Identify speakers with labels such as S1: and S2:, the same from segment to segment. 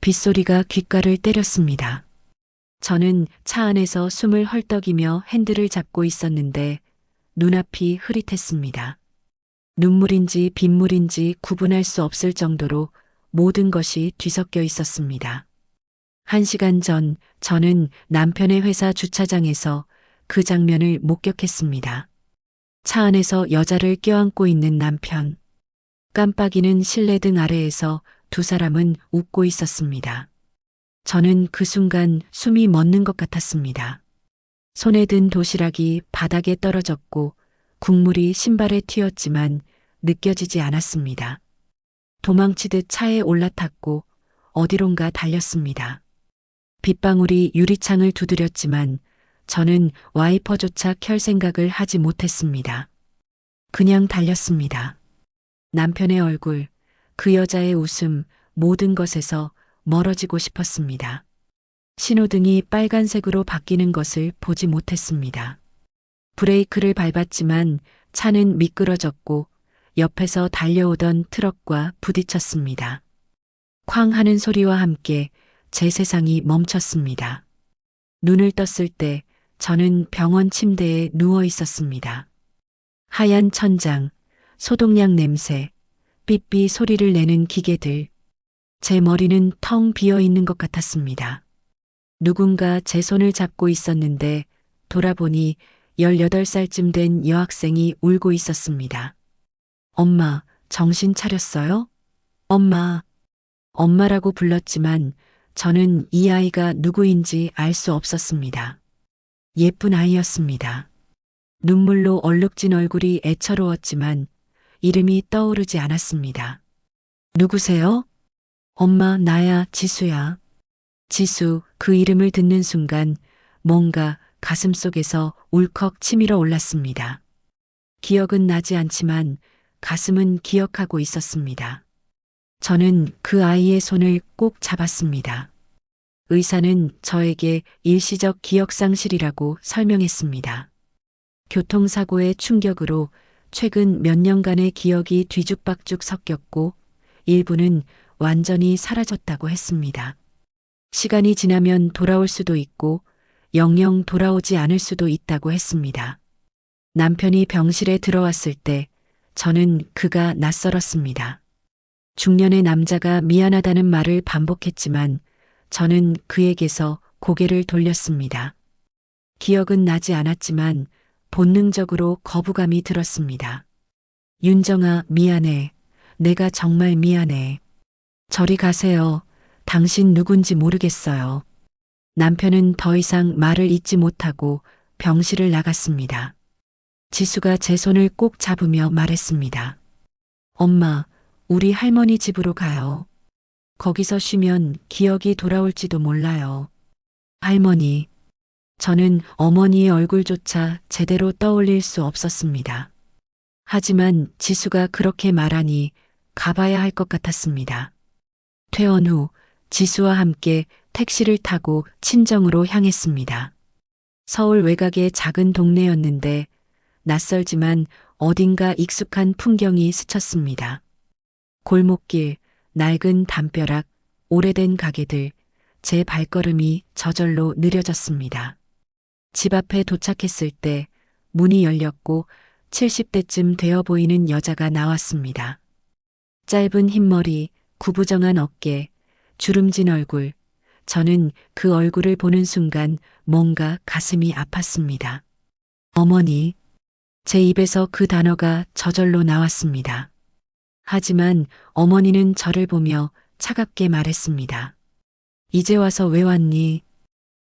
S1: 빗소리가 귓가를 때렸습니다. 저는 차 안에서 숨을 헐떡이며 핸들을 잡고 있었는데 눈앞이 흐릿했습니다. 눈물인지 빗물인지 구분할 수 없을 정도로 모든 것이 뒤섞여 있었습니다. 1시간 전 저는 남편의 회사 주차장에서 그 장면을 목격했습니다. 차 안에서 여자를 껴안고 있는 남편. 깜빡이는 실내등 아래에서 두 사람은 웃고 있었습니다. 저는 그 순간 숨이 멎는 것 같았습니다. 손에 든 도시락이 바닥에 떨어졌고 국물이 신발에 튀었지만 느껴지지 않았습니다. 도망치듯 차에 올라탔고 어디론가 달렸습니다. 빗방울이 유리창을 두드렸지만 저는 와이퍼조차 켤 생각을 하지 못했습니다. 그냥 달렸습니다. 남편의 얼굴, 그 여자의 웃음, 모든 것에서 멀어지고 싶었습니다. 신호등이 빨간색으로 바뀌는 것을 보지 못했습니다. 브레이크를 밟았지만 차는 미끄러졌고 옆에서 달려오던 트럭과 부딪혔습니다. 쾅 하는 소리와 함께 제 세상이 멈췄습니다. 눈을 떴을 때 저는 병원 침대에 누워 있었습니다. 하얀 천장, 소독약 냄새, 삐삐 소리를 내는 기계들. 제 머리는 텅 비어 있는 것 같았습니다. 누군가 제 손을 잡고 있었는데 돌아보니 18살쯤 된 여학생이 울고 있었습니다. 엄마, 정신 차렸어요? 엄마. 엄마라고 불렀지만 저는 이 아이가 누구인지 알 수 없었습니다. 예쁜 아이였습니다. 눈물로 얼룩진 얼굴이 애처로웠지만 이름이 떠오르지 않았습니다. 누구세요? 엄마, 나야, 지수야. 지수, 그 이름을 듣는 순간 뭔가 가슴속에서 울컥 치밀어 올랐습니다. 기억은 나지 않지만 가슴은 기억하고 있었습니다. 저는 그 아이의 손을 꼭 잡았습니다. 의사는 저에게 일시적 기억상실이라고 설명했습니다. 교통사고의 충격으로 최근 몇 년간의 기억이 뒤죽박죽 섞였고 일부는 완전히 사라졌다고 했습니다. 시간이 지나면 돌아올 수도 있고 영영 돌아오지 않을 수도 있다고 했습니다. 남편이 병실에 들어왔을 때 저는 그가 낯설었습니다. 중년의 남자가 미안하다는 말을 반복했지만 저는 그에게서 고개를 돌렸습니다. 기억은 나지 않았지만 본능적으로 거부감이 들었습니다. 윤정아, 미안해. 내가 정말 미안해. 저리 가세요. 당신 누군지 모르겠어요. 남편은 더 이상 말을 잇지 못하고 병실을 나갔습니다. 지수가 제 손을 꼭 잡으며 말했습니다. 엄마, 우리 할머니 집으로 가요. 거기서 쉬면 기억이 돌아올지도 몰라요. 할머니. 저는 어머니의 얼굴조차 제대로 떠올릴 수 없었습니다. 하지만 지수가 그렇게 말하니 가봐야 할 것 같았습니다. 퇴원 후 지수와 함께 택시를 타고 친정으로 향했습니다. 서울 외곽의 작은 동네였는데 낯설지만 어딘가 익숙한 풍경이 스쳤습니다. 골목길, 낡은 담벼락, 오래된 가게들, 제 발걸음이 저절로 느려졌습니다. 집 앞에 도착했을 때 문이 열렸고 70대쯤 되어 보이는 여자가 나왔습니다. 짧은 흰머리, 구부정한 어깨, 주름진 얼굴. 저는 그 얼굴을 보는 순간 뭔가 가슴이 아팠습니다. 어머니. 제 입에서 그 단어가 저절로 나왔습니다. 하지만 어머니는 저를 보며 차갑게 말했습니다. 이제 와서 왜 왔니?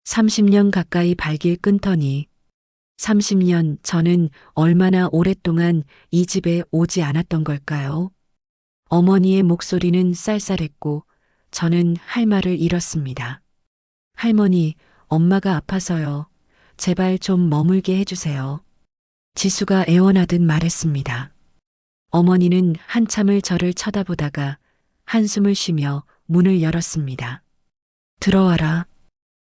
S1: 30년 가까이 발길 끊더니 30년 저는 얼마나 오랫동안 이 집에 오지 않았던 걸까요? 어머니의 목소리는 쌀쌀했고 저는 할 말을 잃었습니다. 할머니, 엄마가 아파서요. 제발 좀 머물게 해주세요. 지수가 애원하듯 말했습니다. 어머니는 한참을 저를 쳐다보다가 한숨을 쉬며 문을 열었습니다. 들어와라.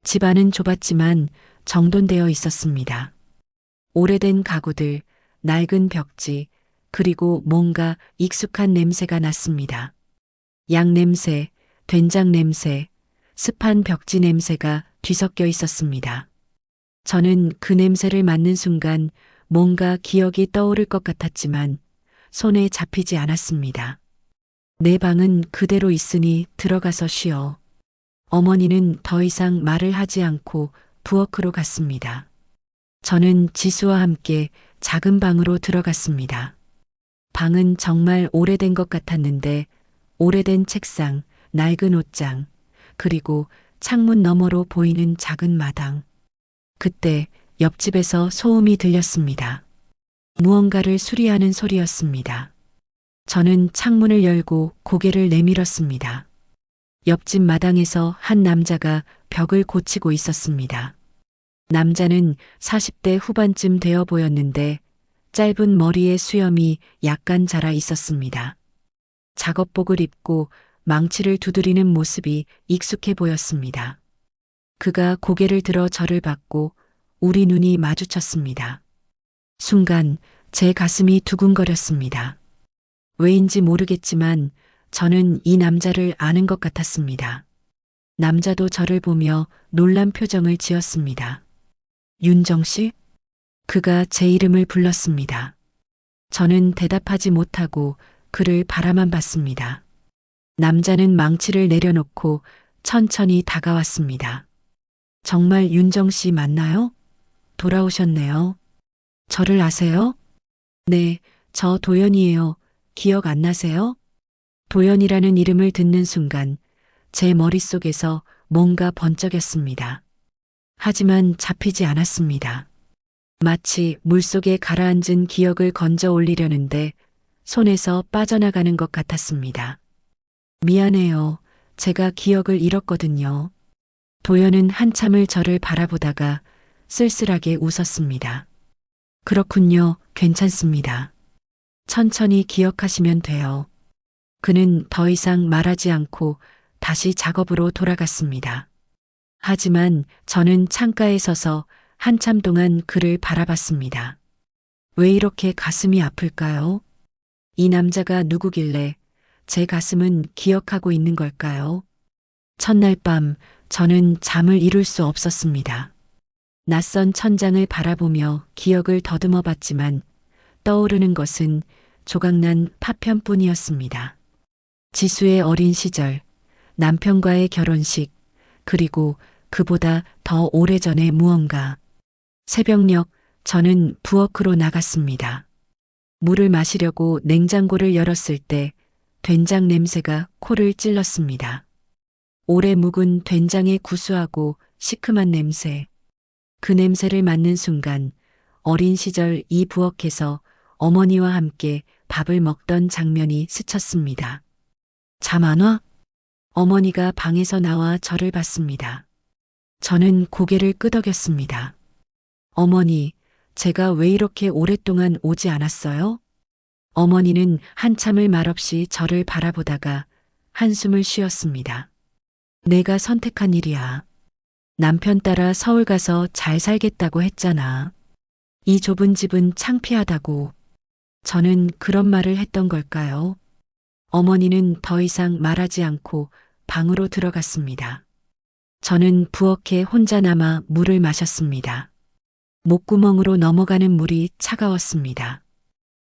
S1: 집안은 좁았지만 정돈되어 있었습니다. 오래된 가구들, 낡은 벽지, 그리고 뭔가 익숙한 냄새가 났습니다. 양 냄새, 된장 냄새, 습한 벽지 냄새가 뒤섞여 있었습니다. 저는 그 냄새를 맡는 순간 뭔가 기억이 떠오를 것 같았지만 손에 잡히지 않았습니다. 내 방은 그대로 있으니 들어가서 쉬어. 어머니는 더 이상 말을 하지 않고 부엌으로 갔습니다. 저는 지수와 함께 작은 방으로 들어갔습니다. 방은 정말 오래된 것 같았는데 오래된 책상, 낡은 옷장, 그리고 창문 너머로 보이는 작은 마당. 그때 옆집에서 소음이 들렸습니다. 무언가를 수리하는 소리였습니다. 저는 창문을 열고 고개를 내밀었습니다. 옆집 마당에서 한 남자가 벽을 고치고 있었습니다. 남자는 40대 후반쯤 되어 보였는데 짧은 머리에 수염이 약간 자라 있었습니다. 작업복을 입고 망치를 두드리는 모습이 익숙해 보였습니다. 그가 고개를 들어 저를 봤고 우리 눈이 마주쳤습니다. 순간 제 가슴이 두근거렸습니다. 왜인지 모르겠지만 저는 이 남자를 아는 것 같았습니다. 남자도 저를 보며 놀란 표정을 지었습니다. 윤정 씨? 그가 제 이름을 불렀습니다. 저는 대답하지 못하고 그를 바라만 봤습니다. 남자는 망치를 내려놓고 천천히 다가왔습니다. 정말 윤정 씨 맞나요? 돌아오셨네요. 저를 아세요? 네, 저 도연이에요. 기억 안 나세요? 도연이라는 이름을 듣는 순간 제 머릿속에서 뭔가 번쩍였습니다. 하지만 잡히지 않았습니다. 마치 물속에 가라앉은 기억을 건져 올리려는데 손에서 빠져나가는 것 같았습니다. 미안해요. 제가 기억을 잃었거든요. 도연은 한참을 저를 바라보다가 쓸쓸하게 웃었습니다. 그렇군요. 괜찮습니다. 천천히 기억하시면 돼요. 그는 더 이상 말하지 않고 다시 작업으로 돌아갔습니다. 하지만 저는 창가에 서서 한참 동안 그를 바라봤습니다. 왜 이렇게 가슴이 아플까요? 이 남자가 누구길래 제 가슴은 기억하고 있는 걸까요? 첫날 밤 저는 잠을 이룰 수 없었습니다. 낯선 천장을 바라보며 기억을 더듬어 봤지만 떠오르는 것은 조각난 파편뿐이었습니다. 지수의 어린 시절, 남편과의 결혼식, 그리고 그보다 더 오래전의 무언가. 새벽녘 저는 부엌으로 나갔습니다. 물을 마시려고 냉장고를 열었을 때 된장 냄새가 코를 찔렀습니다. 오래 묵은 된장의 구수하고 시큼한 냄새. 그 냄새를 맡는 순간 어린 시절 이 부엌에서 어머니와 함께 밥을 먹던 장면이 스쳤습니다. 잠 안 와? 어머니가 방에서 나와 저를 봤습니다. 저는 고개를 끄덕였습니다. 어머니, 제가 왜 이렇게 오랫동안 오지 않았어요? 어머니는 한참을 말없이 저를 바라보다가 한숨을 쉬었습니다. 내가 선택한 일이야. 남편 따라 서울 가서 잘 살겠다고 했잖아. 이 좁은 집은 창피하다고. 저는 그런 말을 했던 걸까요? 어머니는 더 이상 말하지 않고 방으로 들어갔습니다. 저는 부엌에 혼자 남아 물을 마셨습니다. 목구멍으로 넘어가는 물이 차가웠습니다.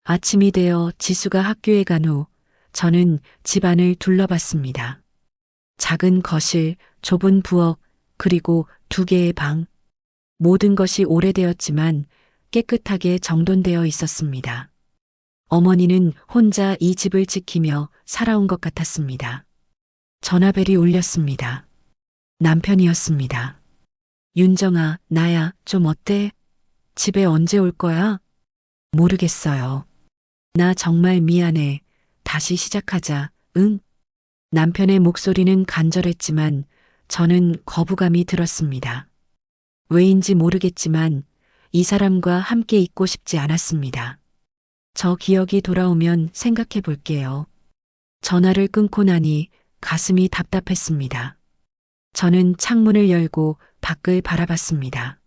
S1: 아침이 되어 지수가 학교에 간 후 저는 집안을 둘러봤습니다. 작은 거실, 좁은 부엌, 그리고 2개의 방. 모든 것이 오래되었지만 깨끗하게 정돈되어 있었습니다. 어머니는 혼자 이 집을 지키며 살아온 것 같았습니다. 전화벨이 울렸습니다. 남편이었습니다. 윤정아, 나야, 좀 어때? 집에 언제 올 거야? 모르겠어요. 나 정말 미안해. 다시 시작하자, 응? 남편의 목소리는 간절했지만 저는 거부감이 들었습니다. 왜인지 모르겠지만 이 사람과 함께 있고 싶지 않았습니다. 저 기억이 돌아오면 생각해 볼게요. 전화를 끊고 나니 가슴이 답답했습니다. 저는 창문을 열고 밖을 바라봤습니다.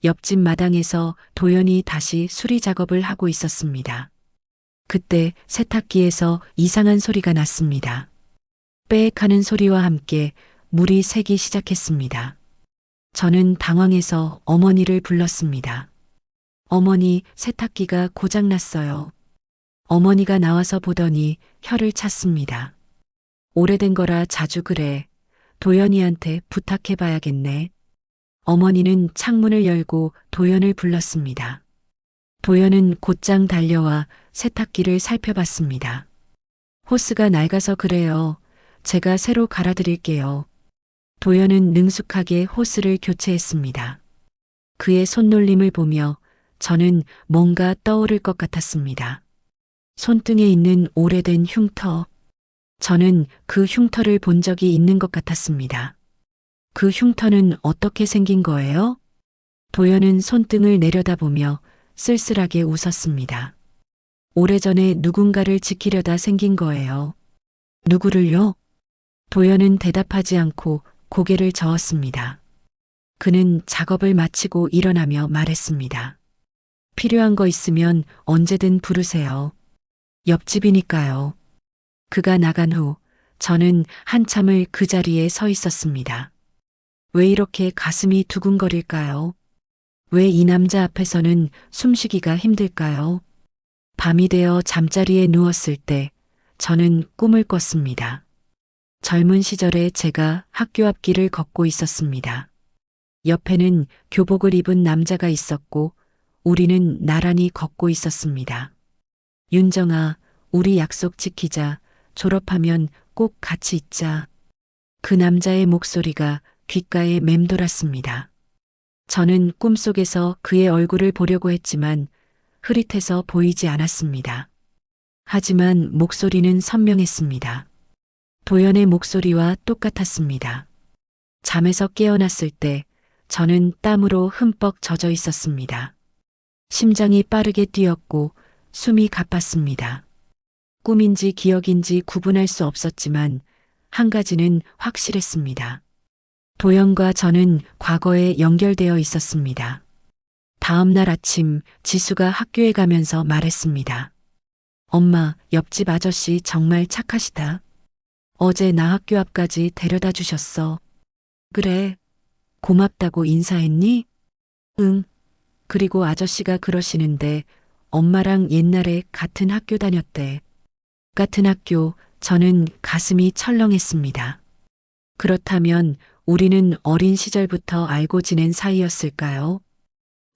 S1: 옆집 마당에서 도연이 다시 수리 작업을 하고 있었습니다. 그때 세탁기에서 이상한 소리가 났습니다. 빽 하는 소리와 함께 물이 새기 시작했습니다. 저는 당황해서 어머니를 불렀습니다. 어머니, 세탁기가 고장났어요. 어머니가 나와서 보더니 혀를 찼습니다. 오래된 거라 자주 그래. 도연이한테 부탁해봐야겠네. 어머니는 창문을 열고 도연을 불렀습니다. 도연은 곧장 달려와 세탁기를 살펴봤습니다. 호스가 낡아서 그래요. 제가 새로 갈아드릴게요. 도연은 능숙하게 호스를 교체했습니다. 그의 손놀림을 보며 저는 뭔가 떠오를 것 같았습니다. 손등에 있는 오래된 흉터. 저는 그 흉터를 본 적이 있는 것 같았습니다. 그 흉터는 어떻게 생긴 거예요? 도연은 손등을 내려다보며 쓸쓸하게 웃었습니다. 오래전에 누군가를 지키려다 생긴 거예요. 누구를요? 도연은 대답하지 않고 고개를 저었습니다. 그는 작업을 마치고 일어나며 말했습니다. 필요한 거 있으면 언제든 부르세요. 옆집이니까요. 그가 나간 후 저는 한참을 그 자리에 서 있었습니다. 왜 이렇게 가슴이 두근거릴까요? 왜 이 남자 앞에서는 숨쉬기가 힘들까요? 밤이 되어 잠자리에 누웠을 때 저는 꿈을 꿨습니다. 젊은 시절에 제가 학교 앞길을 걷고 있었습니다. 옆에는 교복을 입은 남자가 있었고 우리는 나란히 걷고 있었습니다. 윤정아, 우리 약속 지키자. 졸업하면 꼭 같이 있자. 그 남자의 목소리가 귓가에 맴돌았습니다. 저는 꿈속에서 그의 얼굴을 보려고 했지만 흐릿해서 보이지 않았습니다. 하지만 목소리는 선명했습니다. 도연의 목소리와 똑같았습니다. 잠에서 깨어났을 때 저는 땀으로 흠뻑 젖어 있었습니다. 심장이 빠르게 뛰었고 숨이 가빴습니다. 꿈인지 기억인지 구분할 수 없었지만 한 가지는 확실했습니다. 도연과 저는 과거에 연결되어 있었습니다. 다음 날 아침 지수가 학교에 가면서 말했습니다. 엄마, 옆집 아저씨 정말 착하시다. 어제 나 학교 앞까지 데려다 주셨어. 그래. 고맙다고 인사했니? 응. 그리고 아저씨가 그러시는데 엄마랑 옛날에 같은 학교 다녔대. 같은 학교, 저는 가슴이 철렁했습니다. 그렇다면 우리는 어린 시절부터 알고 지낸 사이였을까요?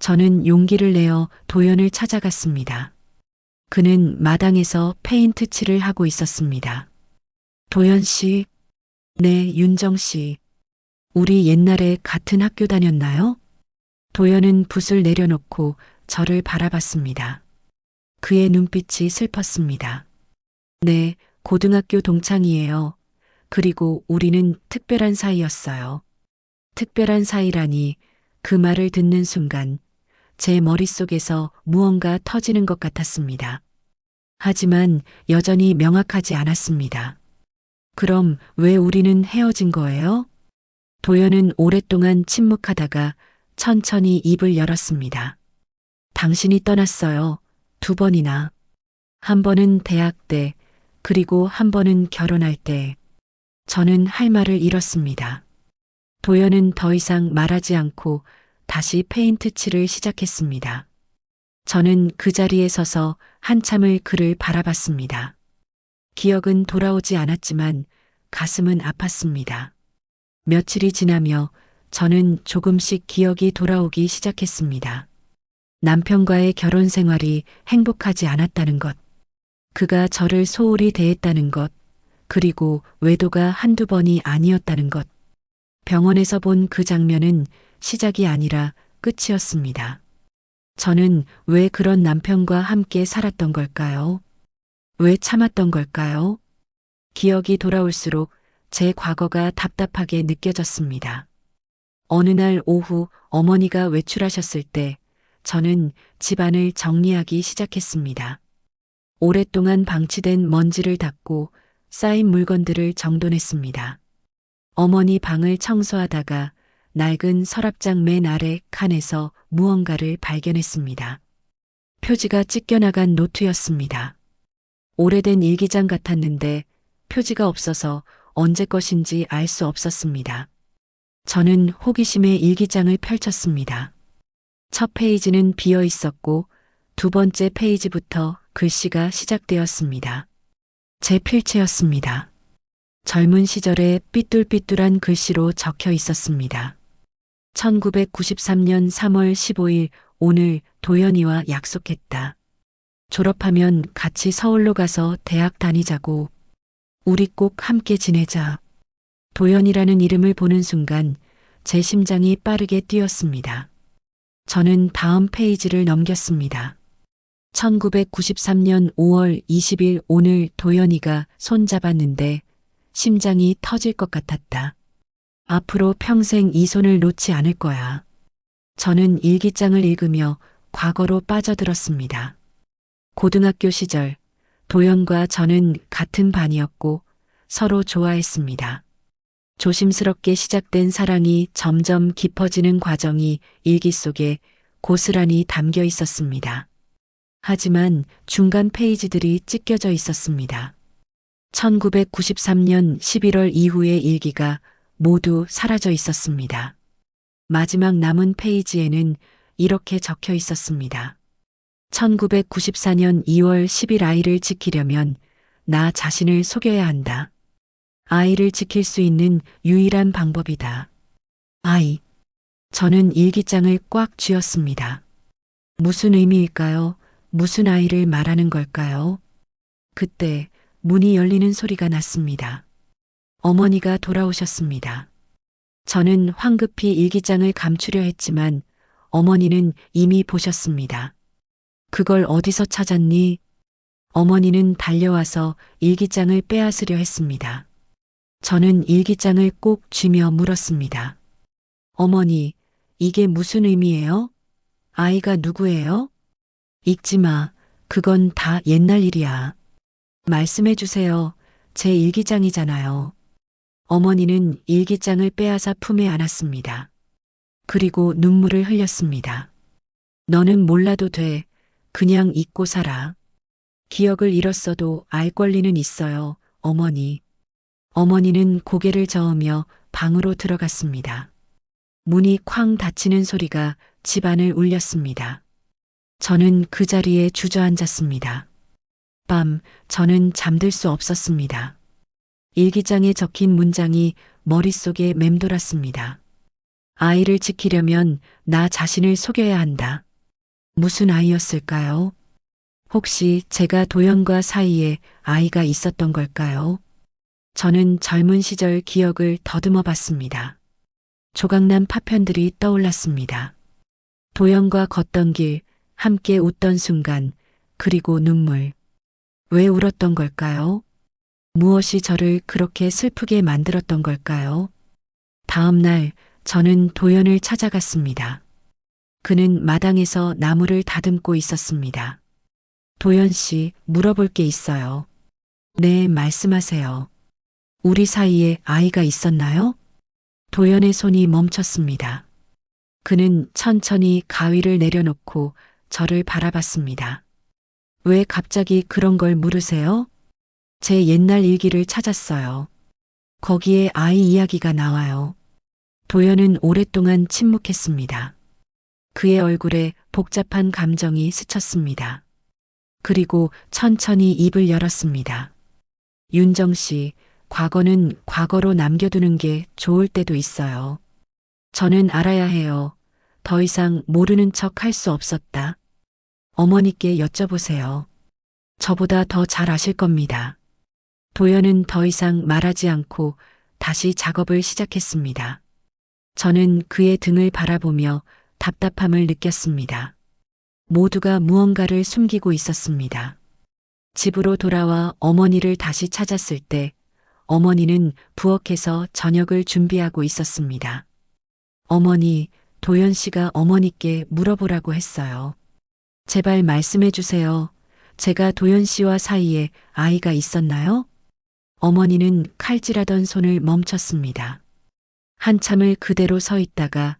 S1: 저는 용기를 내어 도연을 찾아갔습니다. 그는 마당에서 페인트 칠을 하고 있었습니다. 도연 씨, 네, 윤정 씨. 우리 옛날에 같은 학교 다녔나요? 도연은 붓을 내려놓고 저를 바라봤습니다. 그의 눈빛이 슬펐습니다. 네, 고등학교 동창이에요. 그리고 우리는 특별한 사이였어요. 특별한 사이라니 그 말을 듣는 순간 제 머릿속에서 무언가 터지는 것 같았습니다. 하지만 여전히 명확하지 않았습니다. 그럼 왜 우리는 헤어진 거예요? 도연은 오랫동안 침묵하다가 천천히 입을 열었습니다. 당신이 떠났어요. 2번이나. 한 번은 대학 때, 그리고 한 번은 결혼할 때. 저는 할 말을 잃었습니다. 도연은 더 이상 말하지 않고 다시 페인트 칠을 시작했습니다. 저는 그 자리에 서서 한참을 그를 바라봤습니다. 기억은 돌아오지 않았지만 가슴은 아팠습니다. 며칠이 지나며 저는 조금씩 기억이 돌아오기 시작했습니다. 남편과의 결혼 생활이 행복하지 않았다는 것, 그가 저를 소홀히 대했다는 것, 그리고 외도가 한두 번이 아니었다는 것. 병원에서 본 그 장면은 시작이 아니라 끝이었습니다. 저는 왜 그런 남편과 함께 살았던 걸까요? 왜 참았던 걸까요? 기억이 돌아올수록 제 과거가 답답하게 느껴졌습니다. 어느 날 오후 어머니가 외출하셨을 때 저는 집안을 정리하기 시작했습니다. 오랫동안 방치된 먼지를 닦고 쌓인 물건들을 정돈했습니다. 어머니 방을 청소하다가 낡은 서랍장 맨 아래 칸에서 무언가를 발견했습니다. 표지가 찢겨나간 노트였습니다. 오래된 일기장 같았는데 표지가 없어서 언제 것인지 알 수 없었습니다. 저는 호기심에 일기장을 펼쳤습니다. 첫 페이지는 비어 있었고 두 번째 페이지부터 글씨가 시작되었습니다. 제 필체였습니다. 젊은 시절에 삐뚤삐뚤한 글씨로 적혀 있었습니다. 1993년 3월 15일 오늘 도연이와 약속했다. 졸업하면 같이 서울로 가서 대학 다니자고. 우리 꼭 함께 지내자. 도연이라는 이름을 보는 순간 제 심장이 빠르게 뛰었습니다. 저는 다음 페이지를 넘겼습니다. 1993년 5월 20일 오늘 도연이가 손잡았는데 심장이 터질 것 같았다. 앞으로 평생 이 손을 놓지 않을 거야. 저는 일기장을 읽으며 과거로 빠져들었습니다. 고등학교 시절 도연과 저는 같은 반이었고 서로 좋아했습니다. 조심스럽게 시작된 사랑이 점점 깊어지는 과정이 일기 속에 고스란히 담겨 있었습니다. 하지만 중간 페이지들이 찢겨져 있었습니다. 1993년 11월 이후의 일기가 모두 사라져 있었습니다. 마지막 남은 페이지에는 이렇게 적혀 있었습니다. 1994년 2월 10일 아이를 지키려면 나 자신을 속여야 한다. 아이를 지킬 수 있는 유일한 방법이다. 아이. 저는 일기장을 꽉 쥐었습니다. 무슨 의미일까요? 무슨 아이를 말하는 걸까요? 그때 문이 열리는 소리가 났습니다. 어머니가 돌아오셨습니다. 저는 황급히 일기장을 감추려 했지만 어머니는 이미 보셨습니다. 그걸 어디서 찾았니? 어머니는 달려와서 일기장을 빼앗으려 했습니다. 저는 일기장을 꼭 쥐며 물었습니다. 어머니, 이게 무슨 의미예요? 아이가 누구예요? 읽지 마. 그건 다 옛날 일이야. 말씀해 주세요. 제 일기장이잖아요. 어머니는 일기장을 빼앗아 품에 안았습니다. 그리고 눈물을 흘렸습니다. 너는 몰라도 돼. 그냥 잊고 살아. 기억을 잃었어도 알 권리는 있어요, 어머니. 어머니는 고개를 저으며 방으로 들어갔습니다. 문이 쾅 닫히는 소리가 집안을 울렸습니다. 저는 그 자리에 주저앉았습니다. 밤, 저는 잠들 수 없었습니다. 일기장에 적힌 문장이 머릿속에 맴돌았습니다. 아이를 지키려면 나 자신을 속여야 한다. 무슨 아이였을까요? 혹시 제가 도연과 사이에 아이가 있었던 걸까요? 저는 젊은 시절 기억을 더듬어 봤습니다. 조각난 파편들이 떠올랐습니다. 도연과 걷던 길, 함께 웃던 순간, 그리고 눈물. 왜 울었던 걸까요? 무엇이 저를 그렇게 슬프게 만들었던 걸까요? 다음 날 저는 도연을 찾아갔습니다. 그는 마당에서 나무를 다듬고 있었습니다. 도연 씨, 물어볼 게 있어요. 네, 말씀하세요. 우리 사이에 아이가 있었나요? 도연의 손이 멈췄습니다. 그는 천천히 가위를 내려놓고 저를 바라봤습니다. 왜 갑자기 그런 걸 물으세요? 제 옛날 일기를 찾았어요. 거기에 아이 이야기가 나와요. 도연은 오랫동안 침묵했습니다. 그의 얼굴에 복잡한 감정이 스쳤습니다. 그리고 천천히 입을 열었습니다. 윤정 씨, 과거는 과거로 남겨두는 게 좋을 때도 있어요. 저는 알아야 해요. 더 이상 모르는 척 할 수 없었다. 어머니께 여쭤보세요. 저보다 더 잘 아실 겁니다. 도연은 더 이상 말하지 않고 다시 작업을 시작했습니다. 저는 그의 등을 바라보며 답답함을 느꼈습니다. 모두가 무언가를 숨기고 있었습니다. 집으로 돌아와 어머니를 다시 찾았을 때 어머니는 부엌에서 저녁을 준비하고 있었습니다. 어머니, 도연 씨가 어머니께 물어보라고 했어요. 제발 말씀해 주세요. 제가 도연 씨와 사이에 아이가 있었나요? 어머니는 칼질하던 손을 멈췄습니다. 한참을 그대로 서 있다가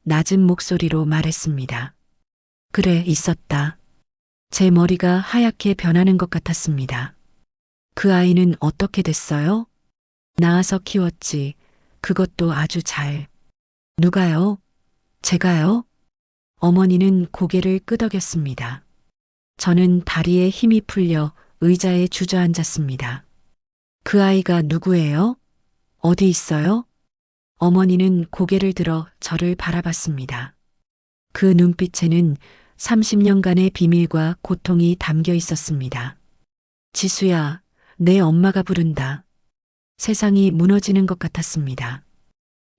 S1: 낮은 목소리로 말했습니다. 그래, 있었다. 제 머리가 하얗게 변하는 것 같았습니다. 그 아이는 어떻게 됐어요? 낳아서 키웠지. 그것도 아주 잘. 누가요? 제가요? 어머니는 고개를 끄덕였습니다. 저는 다리에 힘이 풀려 의자에 주저앉았습니다. 그 아이가 누구예요? 어디 있어요? 어머니는 고개를 들어 저를 바라봤습니다. 그 눈빛에는 30년간의 비밀과 고통이 담겨 있었습니다. 지수야, 내 엄마가 부른다. 세상이 무너지는 것 같았습니다.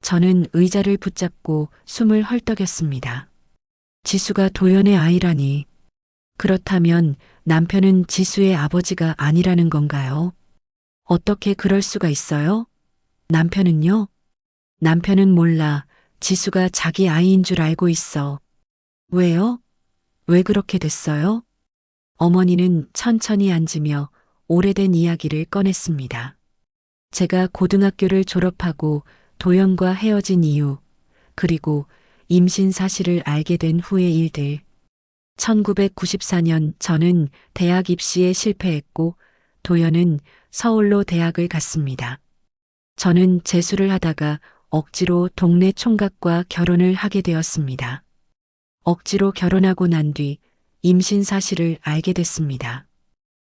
S1: 저는 의자를 붙잡고 숨을 헐떡였습니다. 지수가 도연의 아이라니. 그렇다면 남편은 지수의 아버지가 아니라는 건가요? 어떻게 그럴 수가 있어요? 남편은요? 남편은 몰라. 지수가 자기 아이인 줄 알고 있어. 왜요? 왜 그렇게 됐어요? 어머니는 천천히 앉으며 오래된 이야기를 꺼냈습니다. 제가 고등학교를 졸업하고 도연과 헤어진 이유, 그리고 임신 사실을 알게 된 후의 일들. 1994년 저는 대학 입시에 실패했고 도연은 서울로 대학을 갔습니다. 저는 재수를 하다가 억지로 동네 총각과 결혼을 하게 되었습니다. 억지로 결혼하고 난 뒤 임신 사실을 알게 됐습니다.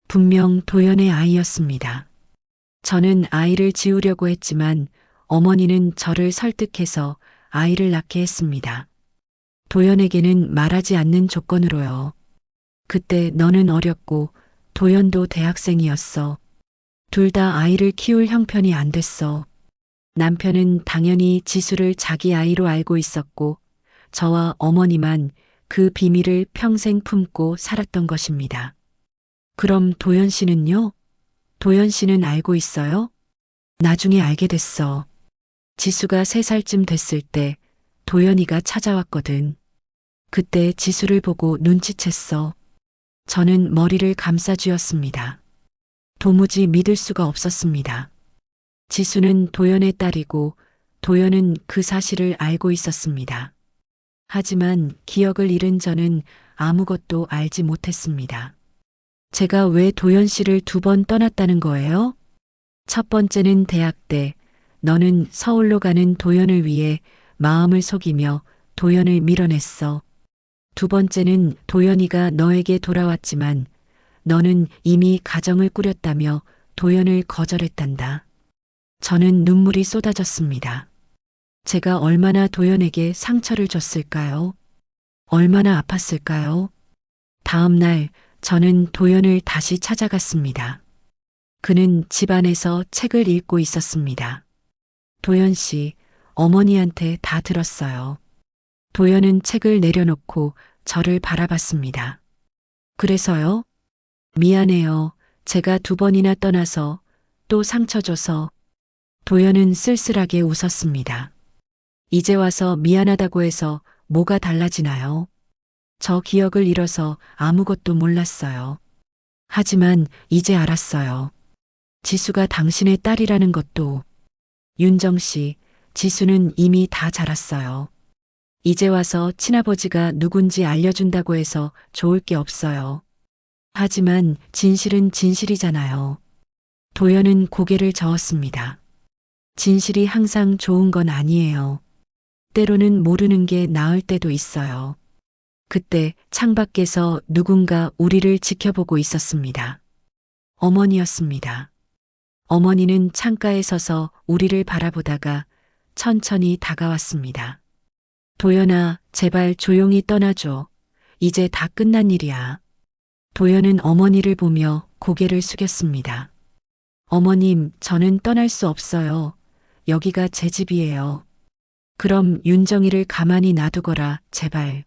S1: 분명 도연의 아이였습니다. 저는 아이를 지우려고 했지만 어머니는 저를 설득해서 아이를 낳게 했습니다. 도연에게는 말하지 않는 조건으로요. 그때 너는 어렸고 도연도 대학생이었어. 둘 다 아이를 키울 형편이 안 됐어. 남편은 당연히 지수를 자기 아이로 알고 있었고 저와 어머니만 그 비밀을 평생 품고 살았던 것입니다. 그럼 도연 씨는요? 도연 씨는 알고 있어요? 나중에 알게 됐어. 지수가 3살쯤 됐을 때 도연이가 찾아왔거든. 그때 지수를 보고 눈치챘어. 저는 머리를 감싸쥐었습니다. 도무지 믿을 수가 없었습니다. 지수는 도연의 딸이고 도연은 그 사실을 알고 있었습니다. 하지만 기억을 잃은 저는 아무것도 알지 못했습니다. 제가 왜 도연 씨를 2번 떠났다는 거예요? 첫 번째는 대학 때 너는 서울로 가는 도연을 위해 마음을 속이며 도연을 밀어냈어. 두 번째는 도연이가 너에게 돌아왔지만 너는 이미 가정을 꾸렸다며 도연을 거절했단다. 저는 눈물이 쏟아졌습니다. 제가 얼마나 도연에게 상처를 줬을까요? 얼마나 아팠을까요? 다음 날 저는 도연을 다시 찾아갔습니다. 그는 집 안에서 책을 읽고 있었습니다. 도연 씨, 어머니한테 다 들었어요. 도연은 책을 내려놓고 저를 바라봤습니다. 그래서요? 미안해요. 제가 2번이나 떠나서 또 상처 줘서. 도연은 쓸쓸하게 웃었습니다. 이제 와서 미안하다고 해서 뭐가 달라지나요? 저 기억을 잃어서 아무것도 몰랐어요. 하지만 이제 알았어요. 지수가 당신의 딸이라는 것도. 윤정 씨, 지수는 이미 다 자랐어요. 이제 와서 친아버지가 누군지 알려준다고 해서 좋을 게 없어요. 하지만 진실은 진실이잖아요. 도연은 고개를 저었습니다. 진실이 항상 좋은 건 아니에요. 때로는 모르는 게 나을 때도 있어요. 그때 창밖에서 누군가 우리를 지켜보고 있었습니다. 어머니였습니다. 어머니는 창가에 서서 우리를 바라보다가 천천히 다가왔습니다. 도연아, 제발 조용히 떠나줘. 이제 다 끝난 일이야. 도연은 어머니를 보며 고개를 숙였습니다. 어머님, 저는 떠날 수 없어요. 여기가 제 집이에요. 그럼 윤정이를 가만히 놔두거라, 제발.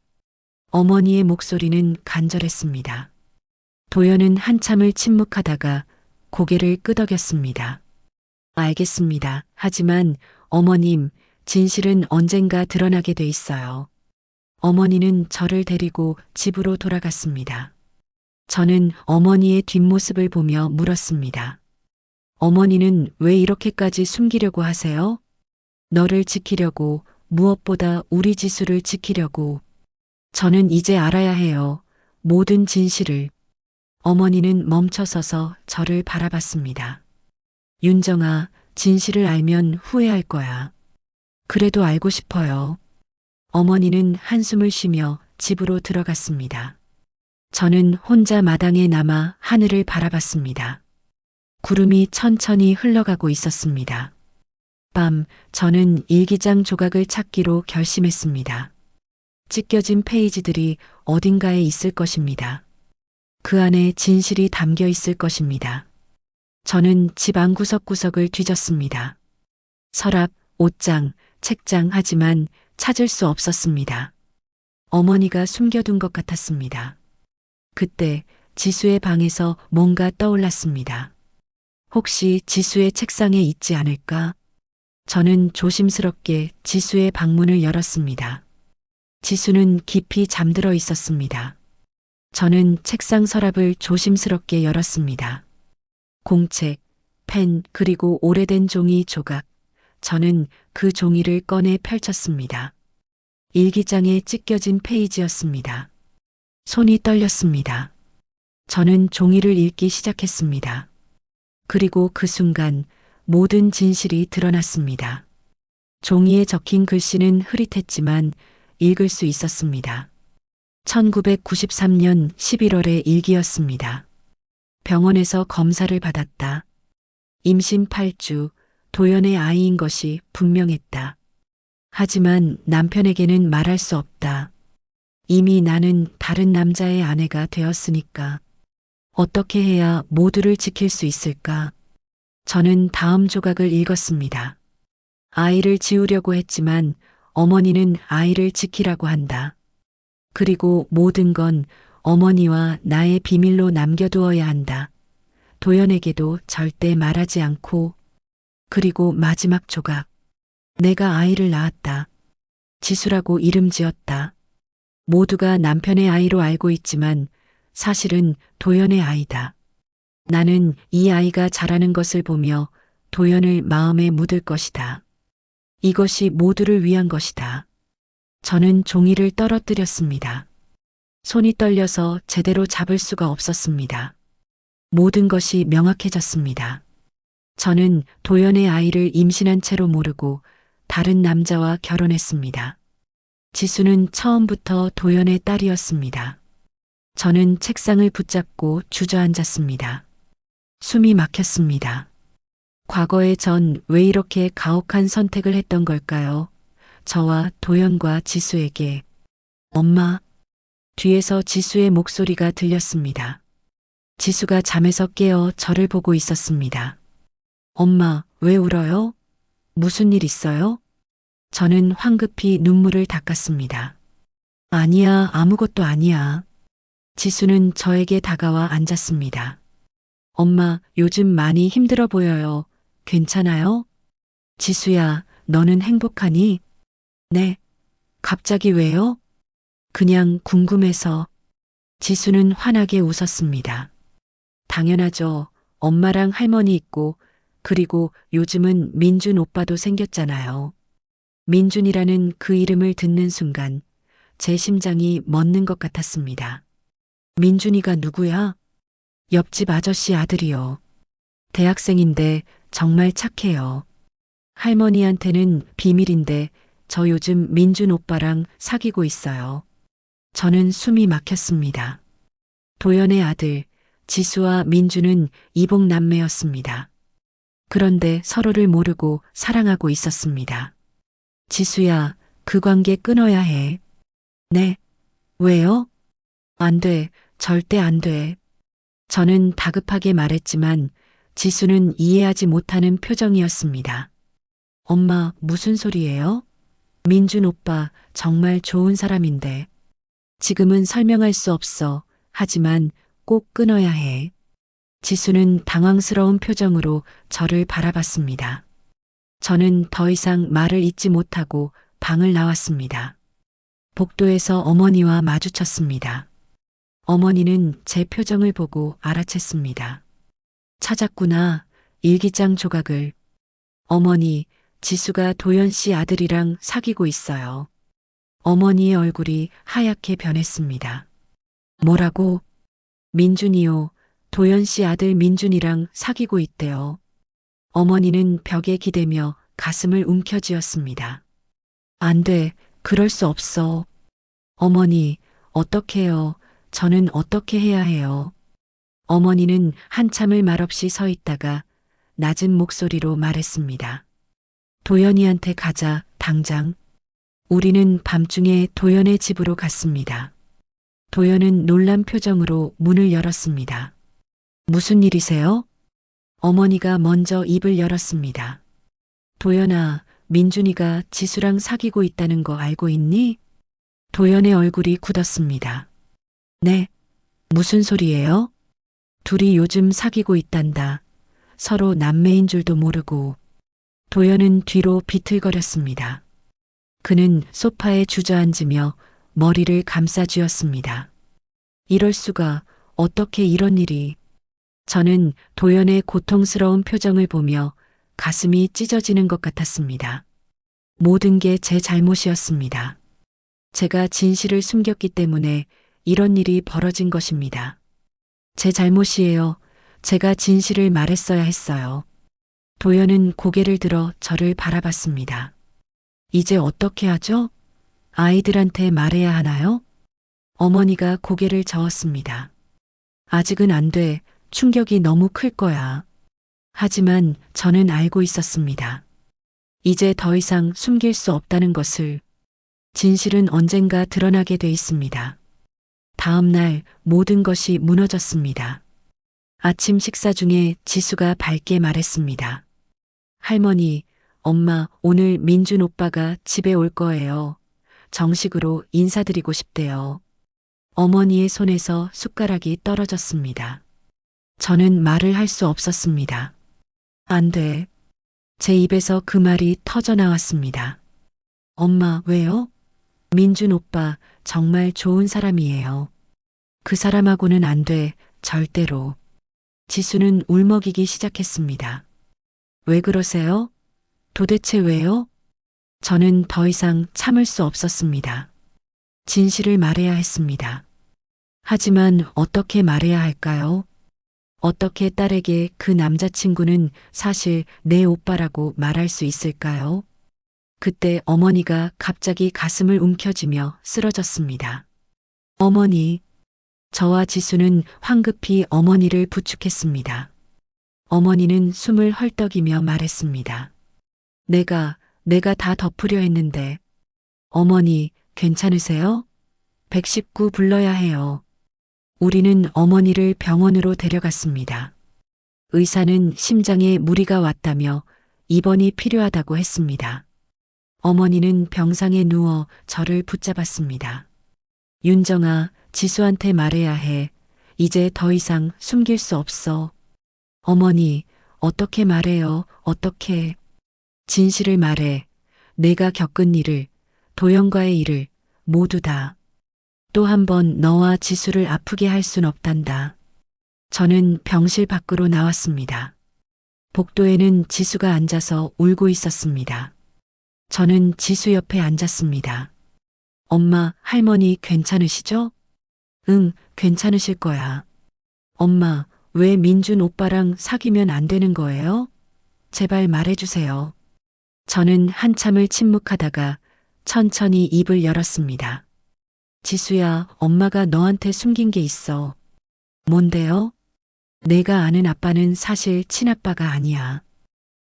S1: 어머니의 목소리는 간절했습니다. 도연은 한참을 침묵하다가 고개를 끄덕였습니다. 알겠습니다. 하지만 어머님, 진실은 언젠가 드러나게 돼 있어요. 어머니는 저를 데리고 집으로 돌아갔습니다. 저는 어머니의 뒷모습을 보며 물었습니다. 어머니는 왜 이렇게까지 숨기려고 하세요? 너를 지키려고, 무엇보다 우리 지수를 지키려고. 저는 이제 알아야 해요. 모든 진실을. 어머니는 멈춰서서 저를 바라봤습니다. 윤정아, 진실을 알면 후회할 거야. 그래도 알고 싶어요. 어머니는 한숨을 쉬며 집으로 들어갔습니다. 저는 혼자 마당에 남아 하늘을 바라봤습니다. 구름이 천천히 흘러가고 있었습니다. 밤, 저는 일기장 조각을 찾기로 결심했습니다. 찢겨진 페이지들이 어딘가에 있을 것입니다. 그 안에 진실이 담겨 있을 것입니다. 저는 집 안 구석구석을 뒤졌습니다. 서랍, 옷장, 책장 하지만 찾을 수 없었습니다. 어머니가 숨겨둔 것 같았습니다. 그때 지수의 방에서 뭔가 떠올랐습니다. 혹시 지수의 책상에 있지 않을까? 저는 조심스럽게 지수의 방문을 열었습니다. 지수는 깊이 잠들어 있었습니다. 저는 책상 서랍을 조심스럽게 열었습니다. 공책, 펜, 그리고 오래된 종이 조각. 저는 그 종이를 꺼내 펼쳤습니다. 일기장에 찢겨진 페이지였습니다. 손이 떨렸습니다. 저는 종이를 읽기 시작했습니다. 그리고 그 순간 모든 진실이 드러났습니다. 종이에 적힌 글씨는 흐릿했지만 읽을 수 있었습니다. 1993년 11월의 일기였습니다. 병원에서 검사를 받았다. 임신 8주, 도연의 아이인 것이 분명했다. 하지만 남편에게는 말할 수 없다. 이미 나는 다른 남자의 아내가 되었으니까. 어떻게 해야 모두를 지킬 수 있을까? 저는 다음 조각을 읽었습니다. 아이를 지우려고 했지만 어머니는 아이를 지키라고 한다. 그리고 모든 건 어머니와 나의 비밀로 남겨두어야 한다. 도연에게도 절대 말하지 않고. 그리고 마지막 조각. 내가 아이를 낳았다. 지수라고 이름 지었다. 모두가 남편의 아이로 알고 있지만 사실은 도연의 아이다. 나는 이 아이가 자라는 것을 보며 도연을 마음에 묻을 것이다. 이것이 모두를 위한 것이다. 저는 종이를 떨어뜨렸습니다. 손이 떨려서 제대로 잡을 수가 없었습니다. 모든 것이 명확해졌습니다. 저는 도연의 아이를 임신한 채로 모르고 다른 남자와 결혼했습니다. 지수는 처음부터 도연의 딸이었습니다. 저는 책상을 붙잡고 주저앉았습니다. 숨이 막혔습니다. 과거에 전 왜 이렇게 가혹한 선택을 했던 걸까요? 저와 도연과 지수에게. 엄마, 뒤에서 지수의 목소리가 들렸습니다. 지수가 잠에서 깨어 저를 보고 있었습니다. 엄마, 왜 울어요? 무슨 일 있어요? 저는 황급히 눈물을 닦았습니다. 아니야, 아무것도 아니야. 지수는 저에게 다가와 앉았습니다. 엄마, 요즘 많이 힘들어 보여요. 괜찮아요? 지수야, 너는 행복하니? 네. 갑자기 왜요? 그냥 궁금해서. 지수는 환하게 웃었습니다. 당연하죠. 엄마랑 할머니 있고, 그리고 요즘은 민준 오빠도 생겼잖아요. 민준이라는 그 이름을 듣는 순간 제 심장이 멎는 것 같았습니다. 민준이가 누구야? 옆집 아저씨 아들이요. 대학생인데 정말 착해요. 할머니한테는 비밀인데 저 요즘 민준 오빠랑 사귀고 있어요. 저는 숨이 막혔습니다. 도연의 아들, 지수와 민준은 이복남매였습니다. 그런데 서로를 모르고 사랑하고 있었습니다. 지수야, 그 관계 끊어야 해. 네. 왜요? 안 돼. 절대 안 돼. 저는 다급하게 말했지만 지수는 이해하지 못하는 표정이었습니다. 엄마, 무슨 소리예요? 민준 오빠 정말 좋은 사람인데. 지금은 설명할 수 없어. 하지만 꼭 끊어야 해. 지수는 당황스러운 표정으로 저를 바라봤습니다. 저는 더 이상 말을 잇지 못하고 방을 나왔습니다. 복도에서 어머니와 마주쳤습니다. 어머니는 제 표정을 보고 알아챘습니다. 찾았구나, 일기장 조각을. 어머니, 지수가 도연 씨 아들이랑 사귀고 있어요. 어머니의 얼굴이 하얗게 변했습니다. 뭐라고? 민준이요. 도연 씨 아들 민준이랑 사귀고 있대요. 어머니는 벽에 기대며 가슴을 움켜쥐었습니다. 안 돼, 그럴 수 없어. 어머니, 어떡해요? 저는 어떻게 해야 해요? 어머니는 한참을 말없이 서 있다가 낮은 목소리로 말했습니다. 도연이한테 가자, 당장. 우리는 밤중에 도연의 집으로 갔습니다. 도연은 놀란 표정으로 문을 열었습니다. 무슨 일이세요? 어머니가 먼저 입을 열었습니다. 도연아, 민준이가 지수랑 사귀고 있다는 거 알고 있니? 도연의 얼굴이 굳었습니다. 네, 무슨 소리예요? 둘이 요즘 사귀고 있단다. 서로 남매인 줄도 모르고. 도연은 뒤로 비틀거렸습니다. 그는 소파에 주저앉으며 머리를 감싸쥐었습니다. 이럴 수가, 어떻게 이런 일이. 저는 도연의 고통스러운 표정을 보며 가슴이 찢어지는 것 같았습니다. 모든 게 제 잘못이었습니다. 제가 진실을 숨겼기 때문에 이런 일이 벌어진 것입니다. 제 잘못이에요. 제가 진실을 말했어야 했어요. 도연은 고개를 들어 저를 바라봤습니다. 이제 어떻게 하죠? 아이들한테 말해야 하나요? 어머니가 고개를 저었습니다. 아직은 안 돼. 충격이 너무 클 거야. 하지만 저는 알고 있었습니다. 이제 더 이상 숨길 수 없다는 것을. 진실은 언젠가 드러나게 돼 있습니다. 다음 날 모든 것이 무너졌습니다. 아침 식사 중에 지수가 밝게 말했습니다. 할머니, 엄마, 오늘 민준 오빠가 집에 올 거예요. 정식으로 인사드리고 싶대요. 어머니의 손에서 숟가락이 떨어졌습니다. 저는 말을 할 수 없었습니다. 안 돼. 제 입에서 그 말이 터져 나왔습니다. 엄마, 왜요? 민준 오빠 정말 좋은 사람이에요. 그 사람하고는 안 돼, 절대로. 지수는 울먹이기 시작했습니다. 왜 그러세요? 도대체 왜요? 저는 더 이상 참을 수 없었습니다. 진실을 말해야 했습니다. 하지만 어떻게 말해야 할까요? 어떻게 딸에게 그 남자친구는 사실 내 오빠라고 말할 수 있을까요? 그때 어머니가 갑자기 가슴을 움켜쥐며 쓰러졌습니다. 어머니, 저와 지수는 황급히 어머니를 부축했습니다. 어머니는 숨을 헐떡이며 말했습니다. 내가 다 덮으려 했는데. 어머니, 괜찮으세요? 119 불러야 해요. 우리는 어머니를 병원으로 데려갔습니다. 의사는 심장에 무리가 왔다며 입원이 필요하다고 했습니다. 어머니는 병상에 누워 저를 붙잡았습니다. 윤정아, 지수한테 말해야 해. 이제 더 이상 숨길 수 없어. 어머니, 어떻게 말해요? 어떻게? 진실을 말해. 내가 겪은 일을, 도연과의 일을 모두 다. 또 한 번 너와 지수를 아프게 할 순 없단다. 저는 병실 밖으로 나왔습니다. 복도에는 지수가 앉아서 울고 있었습니다. 저는 지수 옆에 앉았습니다. 엄마, 할머니 괜찮으시죠? 응, 괜찮으실 거야. 엄마, 왜 민준 오빠랑 사귀면 안 되는 거예요? 제발 말해주세요. 저는 한참을 침묵하다가 천천히 입을 열었습니다. 지수야, 엄마가 너한테 숨긴 게 있어. 뭔데요? 내가 아는 아빠는 사실 친아빠가 아니야.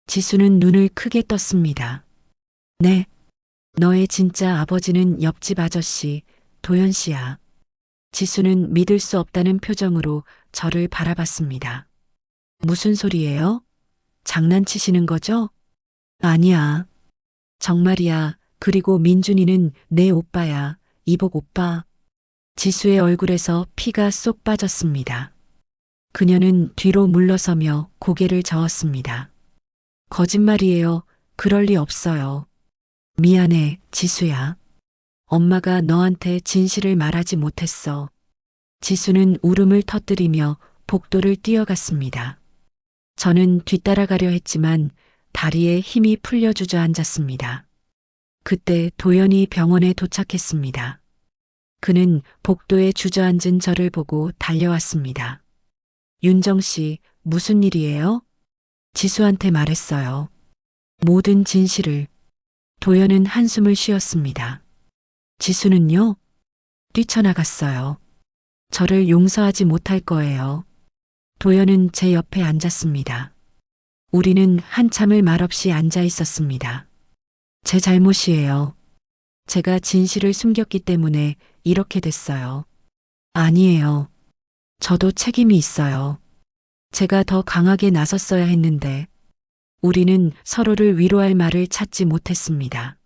S1: 지수는 눈을 크게 떴습니다. 네. 너의 진짜 아버지는 옆집 아저씨, 도연 씨야. 지수는 믿을 수 없다는 표정으로 저를 바라봤습니다. 무슨 소리예요? 장난치시는 거죠? 아니야. 정말이야. 그리고 민준이는 내 오빠야. 이복 오빠. 지수의 얼굴에서 피가 쏙 빠졌습니다. 그녀는 뒤로 물러서며 고개를 저었습니다. 거짓말이에요. 그럴 리 없어요. 미안해, 지수야. 엄마가 너한테 진실을 말하지 못했어. 지수는 울음을 터뜨리며 복도를 뛰어갔습니다. 저는 뒤따라가려 했지만 다리에 힘이 풀려 주저앉았습니다. 그때 도연이 병원에 도착했습니다. 그는 복도에 주저앉은 저를 보고 달려왔습니다. 윤정 씨, 무슨 일이에요? 지수한테 말했어요. 모든 진실을. 도연은 한숨을 쉬었습니다. 지수는요? 뛰쳐나갔어요. 저를 용서하지 못할 거예요. 도연은 제 옆에 앉았습니다. 우리는 한참을 말없이 앉아 있었습니다. 제 잘못이에요. 제가 진실을 숨겼기 때문에 이렇게 됐어요. 아니에요. 저도 책임이 있어요. 제가 더 강하게 나섰어야 했는데, 우리는 서로를 위로할 말을 찾지 못했습니다.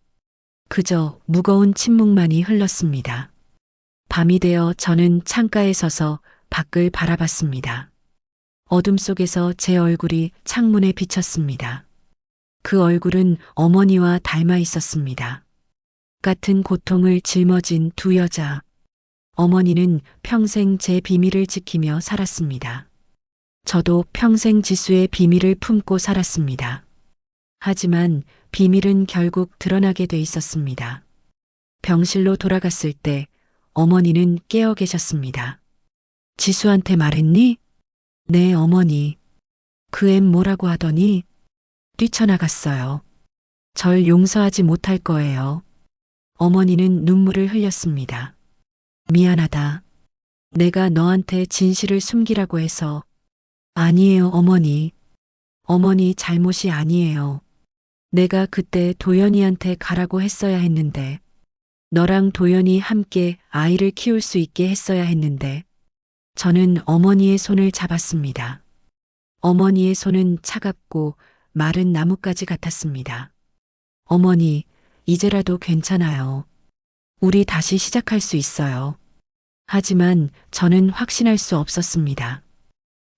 S1: 그저 무거운 침묵만이 흘렀습니다. 밤이 되어 저는 창가에 서서 밖을 바라봤습니다. 어둠 속에서 제 얼굴이 창문에 비쳤습니다. 그 얼굴은 어머니와 닮아 있었습니다. 같은 고통을 짊어진 두 여자. 어머니는 평생 제 비밀을 지키며 살았습니다. 저도 평생 지수의 비밀을 품고 살았습니다. 하지만 비밀은 결국 드러나게 돼 있었습니다. 병실로 돌아갔을 때 어머니는 깨어 계셨습니다. 지수한테 말했니? 네, 어머니. 그 애 뭐라고 하더니? 뛰쳐나갔어요. 절 용서하지 못할 거예요. 어머니는 눈물을 흘렸습니다. 미안하다. 내가 너한테 진실을 숨기라고 해서. 아니에요, 어머니. 어머니 잘못이 아니에요. 내가 그때 도연이한테 가라고 했어야 했는데, 너랑 도연이 함께 아이를 키울 수 있게 했어야 했는데, 저는 어머니의 손을 잡았습니다. 어머니의 손은 차갑고 마른 나뭇가지 같았습니다. 어머니, 이제라도 괜찮아요. 우리 다시 시작할 수 있어요. 하지만 저는 확신할 수 없었습니다.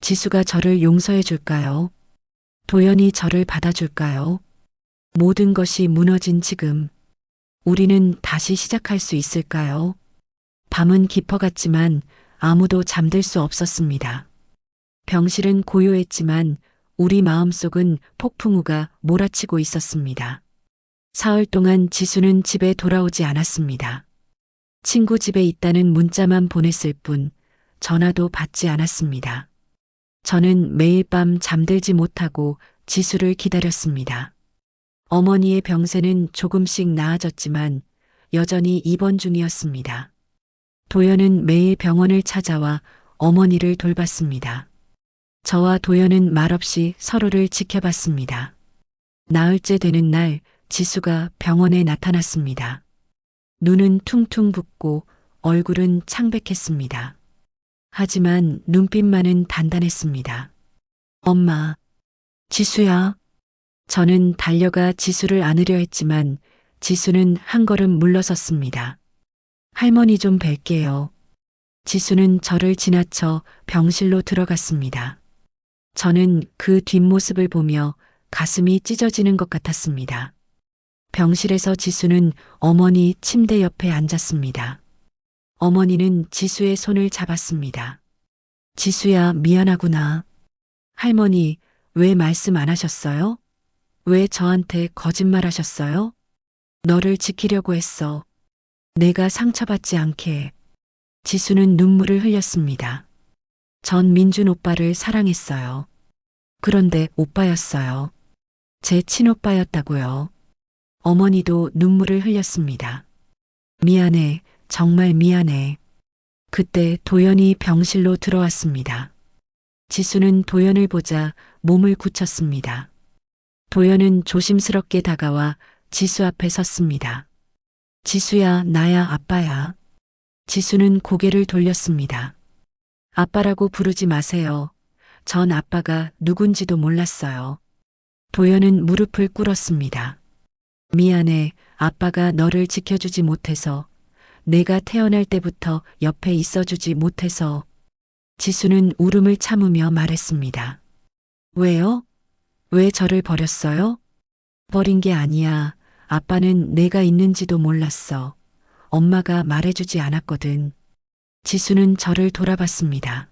S1: 지수가 저를 용서해 줄까요? 도연이 저를 받아줄까요? 모든 것이 무너진 지금, 우리는 다시 시작할 수 있을까요? 밤은 깊어갔지만 아무도 잠들 수 없었습니다. 병실은 고요했지만 우리 마음속은 폭풍우가 몰아치고 있었습니다. 사흘 동안 지수는 집에 돌아오지 않았습니다. 친구 집에 있다는 문자만 보냈을 뿐 전화도 받지 않았습니다. 저는 매일 밤 잠들지 못하고 지수를 기다렸습니다. 어머니의 병세는 조금씩 나아졌지만 여전히 입원 중이었습니다. 도연은 매일 병원을 찾아와 어머니를 돌봤습니다. 저와 도연은 말없이 서로를 지켜봤습니다. 나흘째 되는 날 지수가 병원에 나타났습니다. 눈은 퉁퉁 붓고 얼굴은 창백했습니다. 하지만 눈빛만은 단단했습니다. 엄마, 지수야. 저는 달려가 지수를 안으려 했지만 지수는 한 걸음 물러섰습니다. 할머니 좀 뵐게요. 지수는 저를 지나쳐 병실로 들어갔습니다. 저는 그 뒷모습을 보며 가슴이 찢어지는 것 같았습니다. 병실에서 지수는 어머니 침대 옆에 앉았습니다. 어머니는 지수의 손을 잡았습니다. 지수야, 미안하구나. 할머니, 왜 말씀 안 하셨어요? 왜 저한테 거짓말하셨어요? 너를 지키려고 했어. 내가 상처받지 않게. 지수는 눈물을 흘렸습니다. 전 민준 오빠를 사랑했어요. 그런데 오빠였어요. 제 친오빠였다고요. 어머니도 눈물을 흘렸습니다. 미안해, 정말 미안해. 그때 도연이 병실로 들어왔습니다. 지수는 도연을 보자 몸을 굳혔습니다. 도연은 조심스럽게 다가와 지수 앞에 섰습니다. 지수야, 나야, 아빠야. 지수는 고개를 돌렸습니다. 아빠라고 부르지 마세요. 전 아빠가 누군지도 몰랐어요. 도연은 무릎을 꿇었습니다. 미안해, 아빠가 너를 지켜주지 못해서, 내가 태어날 때부터 옆에 있어주지 못해서. 지수는 울음을 참으며 말했습니다. 왜요? 왜 저를 버렸어요? 버린 게 아니야. 아빠는 내가 있는지도 몰랐어. 엄마가 말해주지 않았거든. 지수는 저를 돌아봤습니다.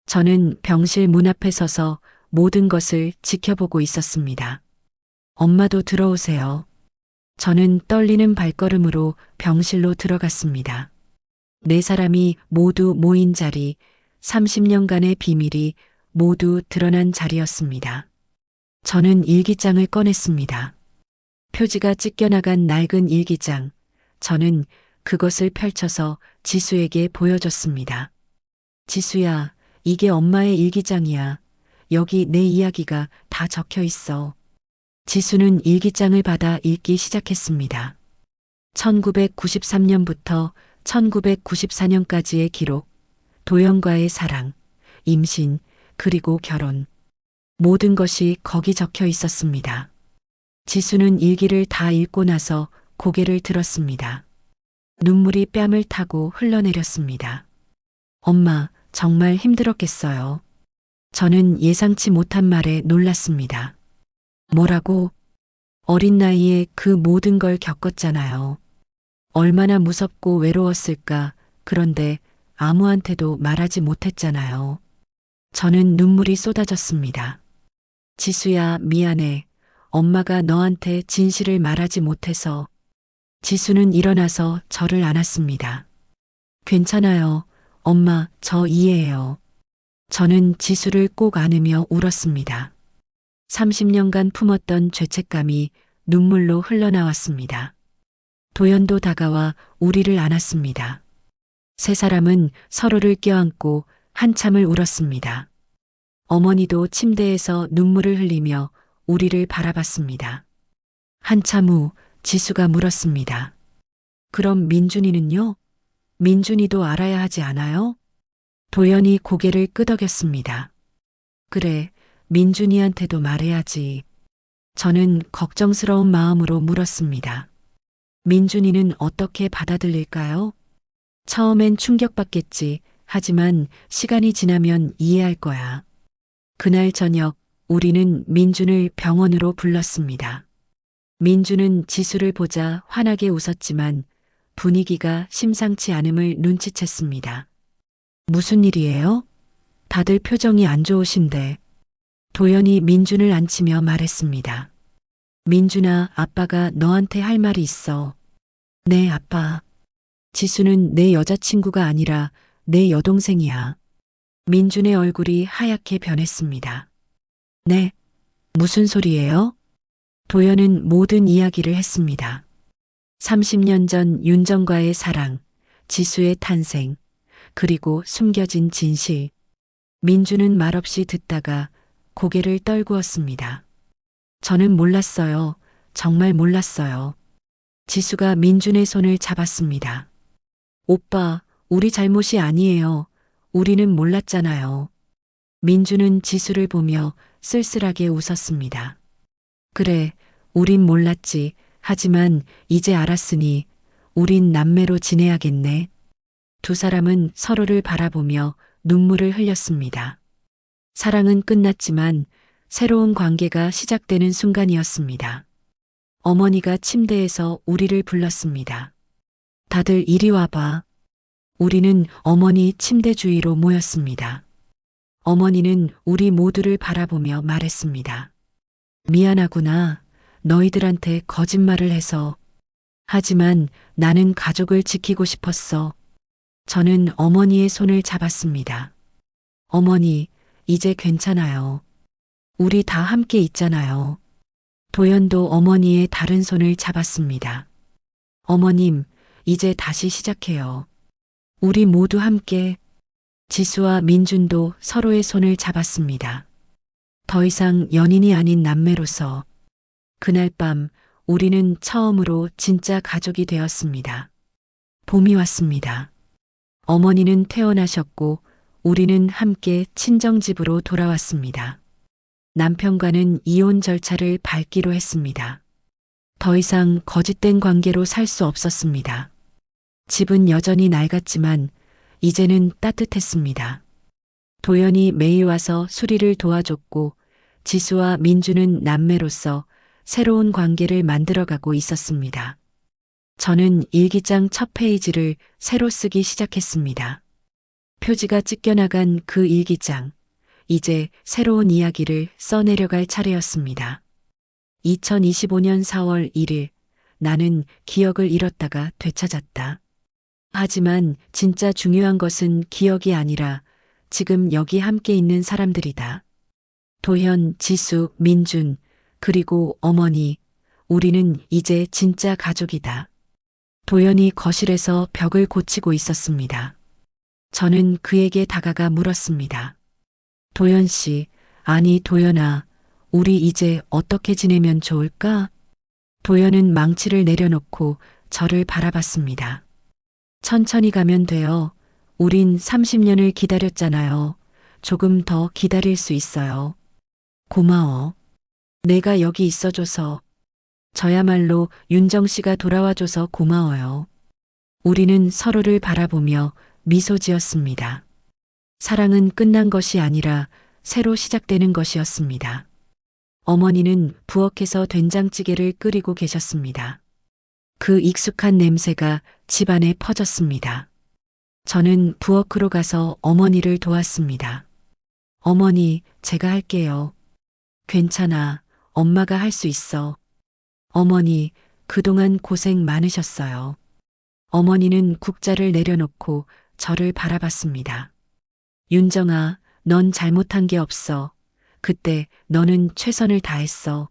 S1: 저는 병실 문 앞에 서서 모든 것을 지켜보고 있었습니다. 엄마도 들어오세요. 저는 떨리는 발걸음으로 병실로 들어갔습니다. 네 사람이 모두 모인 자리, 30년간의 비밀이 모두 드러난 자리였습니다. 저는 일기장을 꺼냈습니다. 표지가 찢겨나간 낡은 일기장. 저는 그것을 펼쳐서 지수에게 보여줬습니다. 지수야, 이게 엄마의 일기장이야. 여기 내 이야기가 다 적혀 있어. 지수는 일기장을 받아 읽기 시작했습니다. 1993년부터 1994년까지의 기록, 도연과의 사랑, 임신, 그리고 결혼. 모든 것이 거기 적혀 있었습니다. 지수는 일기를 다 읽고 나서 고개를 들었습니다. 눈물이 뺨을 타고 흘러내렸습니다. 엄마, 정말 힘들었겠어요. 저는 예상치 못한 말에 놀랐습니다. 뭐라고? 어린 나이에 그 모든 걸 겪었잖아요. 얼마나 무섭고 외로웠을까. 그런데 아무한테도 말하지 못했잖아요. 저는 눈물이 쏟아졌습니다. 지수야, 미안해. 엄마가 너한테 진실을 말하지 못해서. 지수는 일어나서 저를 안았습니다. 괜찮아요. 엄마, 저 이해해요. 저는 지수를 꼭 안으며 울었습니다. 30년간 품었던 죄책감이 눈물로 흘러나왔습니다. 도연도 다가와 우리를 안았습니다. 세 사람은 서로를 껴안고 한참을 울었습니다. 어머니도 침대에서 눈물을 흘리며 우리를 바라봤습니다. 한참 후 지수가 물었습니다. 그럼 민준이는요? 민준이도 알아야 하지 않아요? 도연이 고개를 끄덕였습니다. 그래, 민준이한테도 말해야지. 저는 걱정스러운 마음으로 물었습니다. 민준이는 어떻게 받아들일까요? 처음엔 충격받겠지. 하지만 시간이 지나면 이해할 거야. 그날 저녁 우리는 민준을 병원으로 불렀습니다. 민준은 지수를 보자 환하게 웃었지만 분위기가 심상치 않음을 눈치챘습니다. 무슨 일이에요? 다들 표정이 안 좋으신데. 도연이 민준을 안치며 말했습니다. 민준아, 아빠가 너한테 할 말이 있어. 네, 아빠. 지수는 내 여자친구가 아니라 내 여동생이야. 민준의 얼굴이 하얗게 변했습니다. 네, 무슨 소리예요? 도연은 모든 이야기를 했습니다. 30년 전 윤정과의 사랑, 지수의 탄생, 그리고 숨겨진 진실. 민준은 말없이 듣다가 고개를 떨구었습니다. 저는 몰랐어요. 정말 몰랐어요. 지수가 민준의 손을 잡았습니다. 오빠, 우리 잘못이 아니에요. 우리는 몰랐잖아요. 민준은 지수를 보며 쓸쓸하게 웃었습니다. 그래, 우린 몰랐지. 하지만 이제 알았으니 우린 남매로 지내야겠네. 두 사람은 서로를 바라보며 눈물을 흘렸습니다. 사랑은 끝났지만 새로운 관계가 시작되는 순간이었습니다. 어머니가 침대에서 우리를 불렀습니다. 다들 이리 와봐. 우리는 어머니 침대 주위로 모였습니다. 어머니는 우리 모두를 바라보며 말했습니다. 미안하구나. 너희들한테 거짓말을 해서. 하지만 나는 가족을 지키고 싶었어. 저는 어머니의 손을 잡았습니다. 어머니, 이제 괜찮아요. 우리 다 함께 있잖아요. 도연도 어머니의 다른 손을 잡았습니다. 어머님, 이제 다시 시작해요. 우리 모두 함께. 지수와 민준도 서로의 손을 잡았습니다. 더 이상 연인이 아닌 남매로서. 그날 밤 우리는 처음으로 진짜 가족이 되었습니다. 봄이 왔습니다. 어머니는 퇴원하셨고 우리는 함께 친정집으로 돌아왔습니다. 남편과는 이혼 절차를 밟기로 했습니다. 더 이상 거짓된 관계로 살 수 없었습니다. 집은 여전히 낡았지만 이제는 따뜻했습니다. 도연이 매일 와서 수리를 도와줬고 지수와 민주는 남매로서 새로운 관계를 만들어가고 있었습니다. 저는 일기장 첫 페이지를 새로 쓰기 시작했습니다. 표지가 찢겨나간 그 일기장. 이제 새로운 이야기를 써내려갈 차례였습니다. 2025년 4월 1일, 나는 기억을 잃었다가 되찾았다. 하지만 진짜 중요한 것은 기억이 아니라 지금 여기 함께 있는 사람들이다. 도현, 지수, 민준, 그리고 어머니, 우리는 이제 진짜 가족이다. 도현이 거실에서 벽을 고치고 있었습니다. 저는 그에게 다가가 물었습니다. 도현 씨, 아니 도현아, 우리 이제 어떻게 지내면 좋을까? 도현은 망치를 내려놓고 저를 바라봤습니다. 천천히 가면 돼요. 우린 30년을 기다렸잖아요. 조금 더 기다릴 수 있어요. 고마워. 내가 여기 있어줘서. 저야말로 윤정 씨가 돌아와줘서 고마워요. 우리는 서로를 바라보며 미소 지었습니다. 사랑은 끝난 것이 아니라 새로 시작되는 것이었습니다. 어머니는 부엌에서 된장찌개를 끓이고 계셨습니다. 그 익숙한 냄새가 집안에 퍼졌습니다. 저는 부엌으로 가서 어머니를 도왔습니다. 어머니, 제가 할게요. 괜찮아. 엄마가 할 수 있어. 어머니, 그동안 고생 많으셨어요. 어머니는 국자를 내려놓고 저를 바라봤습니다. 윤정아, 넌 잘못한 게 없어. 그때 너는 최선을 다했어.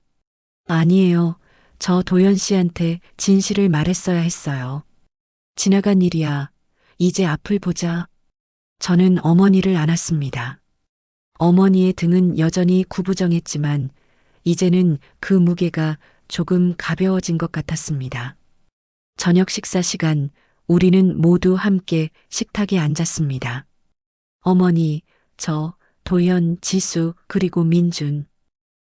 S1: 아니에요. 저 도연 씨한테 진실을 말했어야 했어요. 지나간 일이야. 이제 앞을 보자. 저는 어머니를 안았습니다. 어머니의 등은 여전히 구부정했지만 이제는 그 무게가 조금 가벼워진 것 같았습니다. 저녁 식사 시간, 우리는 모두 함께 식탁에 앉았습니다. 어머니, 저, 도현, 지수, 그리고 민준.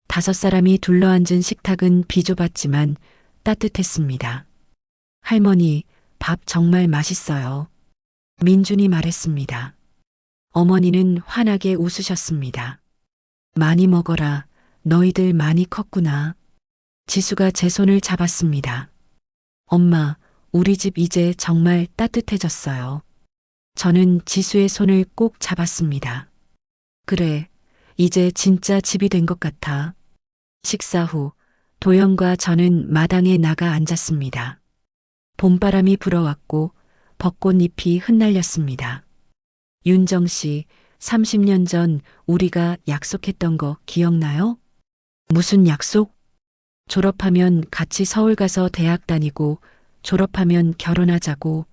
S1: 5사람이 둘러앉은 식탁은 비좁았지만 따뜻했습니다. 할머니, 밥 정말 맛있어요. 민준이 말했습니다. 어머니는 환하게 웃으셨습니다. 많이 먹어라. 너희들 많이 컸구나. 지수가 제 손을 잡았습니다. 엄마, 우리 집 이제 정말 따뜻해졌어요. 저는 지수의 손을 꼭 잡았습니다. 그래, 이제 진짜 집이 된 것 같아. 식사 후 도영과 저는 마당에 나가 앉았습니다. 봄바람이 불어왔고 벚꽃잎이 흩날렸습니다. 윤정 씨, 30년 전 우리가 약속했던 거 기억나요? 무슨 약속? 졸업하면 같이 서울 가서 대학 다니고 졸업하면 결혼하자고.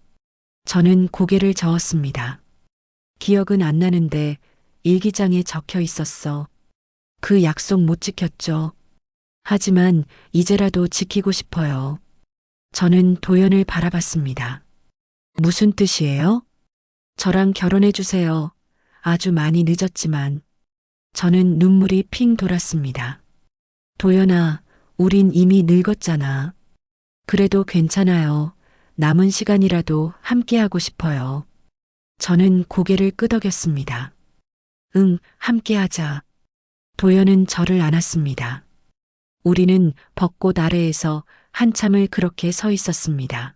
S1: 저는 고개를 저었습니다. 기억은 안 나는데 일기장에 적혀 있었어. 그 약속 못 지켰죠. 하지만 이제라도 지키고 싶어요. 저는 도연을 바라봤습니다. 무슨 뜻이에요? 저랑 결혼해 주세요. 아주 많이 늦었지만. 저는 눈물이 핑 돌았습니다. 도연아, 우린 이미 늙었잖아. 그래도 괜찮아요. 남은 시간이라도 함께하고 싶어요. 저는 고개를 끄덕였습니다. 응, 함께하자. 도연은 저를 안았습니다. 우리는 벚꽃 아래에서 한참을 그렇게 서 있었습니다.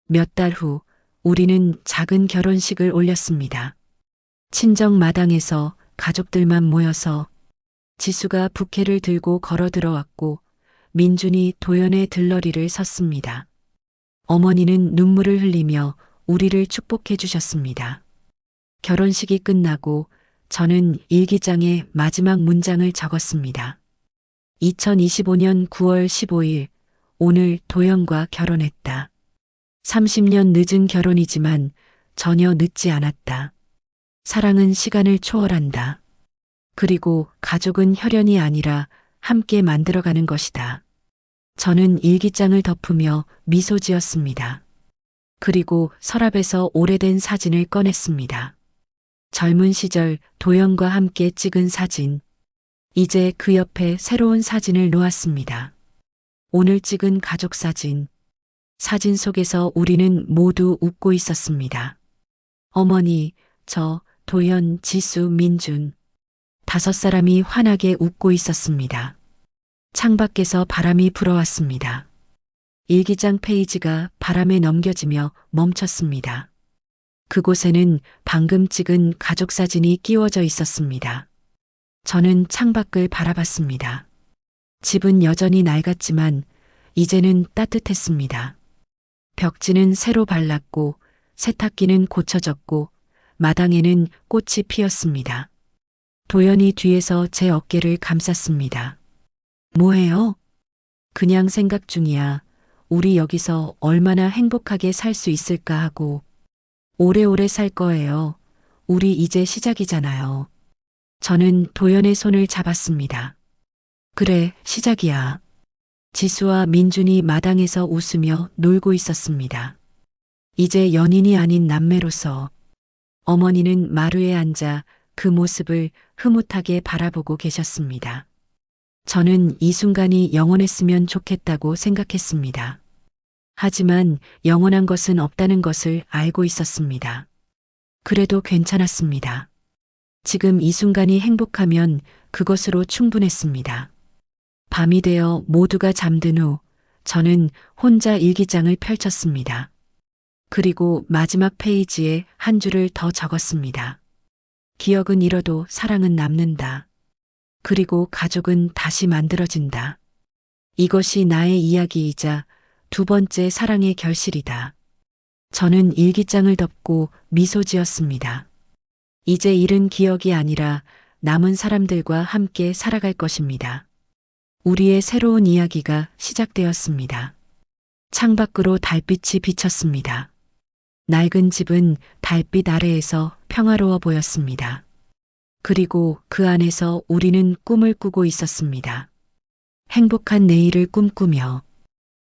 S1: 몇 달 후, 우리는 작은 결혼식을 올렸습니다. 친정 마당에서 가족들만 모여서 지수가 부케를 들고 걸어 들어왔고 민준이 도연의 들러리를 섰습니다. 어머니는 눈물을 흘리며 우리를 축복해 주셨습니다. 결혼식이 끝나고 저는 일기장에 마지막 문장을 적었습니다. 2025년 9월 15일, 오늘 도연과 결혼했다. 30년 늦은 결혼이지만 전혀 늦지 않았다. 사랑은 시간을 초월한다. 그리고 가족은 혈연이 아니라 함께 만들어가는 것이다. 저는 일기장을 덮으며 미소 지었습니다. 그리고 서랍에서 오래된 사진을 꺼냈습니다. 젊은 시절 도연과 함께 찍은 사진. 이제 그 옆에 새로운 사진을 놓았습니다. 오늘 찍은 가족 사진. 사진 속에서 우리는 모두 웃고 있었습니다. 어머니, 저, 도연, 지수, 민준. 5사람이 환하게 웃고 있었습니다. 창밖에서 바람이 불어왔습니다. 일기장 페이지가 바람에 넘겨지며 멈췄습니다. 그곳에는 방금 찍은 가족 사진이 끼워져 있었습니다. 저는 창밖을 바라봤습니다. 집은 여전히 낡았지만 이제는 따뜻했습니다. 벽지는 새로 발랐고 세탁기는 고쳐졌고 마당에는 꽃이 피었습니다. 도연이 뒤에서 제 어깨를 감쌌습니다. 뭐해요? 그냥 생각 중이야. 우리 여기서 얼마나 행복하게 살 수 있을까 하고. 오래오래 살 거예요. 우리 이제 시작이잖아요. 저는 도연의 손을 잡았습니다. 그래, 시작이야. 지수와 민준이 마당에서 웃으며 놀고 있었습니다. 이제 연인이 아닌 남매로서. 어머니는 마루에 앉아 그 모습을 흐뭇하게 바라보고 계셨습니다. 저는 이 순간이 영원했으면 좋겠다고 생각했습니다. 하지만 영원한 것은 없다는 것을 알고 있었습니다. 그래도 괜찮았습니다. 지금 이 순간이 행복하면 그것으로 충분했습니다. 밤이 되어 모두가 잠든 후 저는 혼자 일기장을 펼쳤습니다. 그리고 마지막 페이지에 한 줄을 더 적었습니다. 기억은 잃어도 사랑은 남는다. 그리고 가족은 다시 만들어진다. 이것이 나의 이야기이자 두 번째 사랑의 결실이다. 저는 일기장을 덮고 미소 지었습니다. 이제 잃은 기억이 아니라 남은 사람들과 함께 살아갈 것입니다. 우리의 새로운 이야기가 시작되었습니다. 창밖으로 달빛이 비쳤습니다. 낡은 집은 달빛 아래에서 평화로워 보였습니다. 그리고 그 안에서 우리는 꿈을 꾸고 있었습니다. 행복한 내일을 꿈꾸며